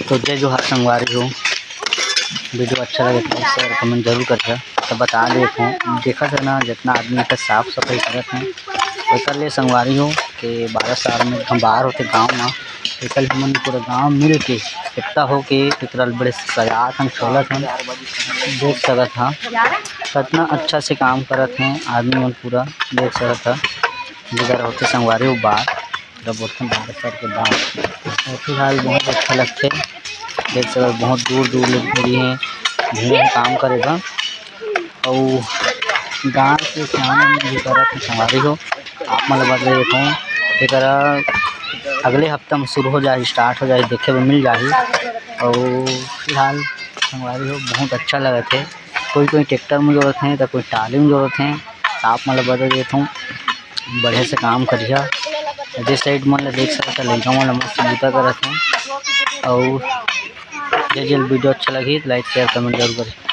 तो जय जोहार संगवारी हो। वीडियो अच्छा लगे तो शेयर कमेंट जरूर करिए। तो बता देते हैं देखा था ना जितना आदमी का साफ सफाई करते हैं वैसा ले संगवारी हो कि 12 साल में हम बाहर होते गाँव में वैसा हमन पूरा गाँव मिल के एकता हो के एक बड़े सजात हम खेलत हैं देख सकत हाँ कितना अच्छा से काम करत हैं आदमी मन पूरा देख सकत था जिधर होते संगवारी हो बात जब बोलते 12 साल के बाद फिलहाल बहुत अच्छा लगते देख सकते बहुत दूर दूर लोग भी हैं भीड़ काम करेगा और गाँव के सियाने भी करत हैं संगवारी हो। आप मतलब बता देता हूँ एक अगले हफ्ता में शुरू हो जाए स्टार्ट हो जाए देखे में मिल जाए। और फिलहाल संगवारी हो बहुत अच्छा लगा थे कोई ट्रैक्टर में जरूरत है तो कोई टाली में जरूरत है। आप मतलब बता देता हूँ बढ़िया से काम करिए। जिस साइड मतलब देख सकते लड़का वाला मस्त जूता करते हैं। और जल्द वीडियो अच्छा लगी तो लाइक शेयर कमेंट जरूर करें।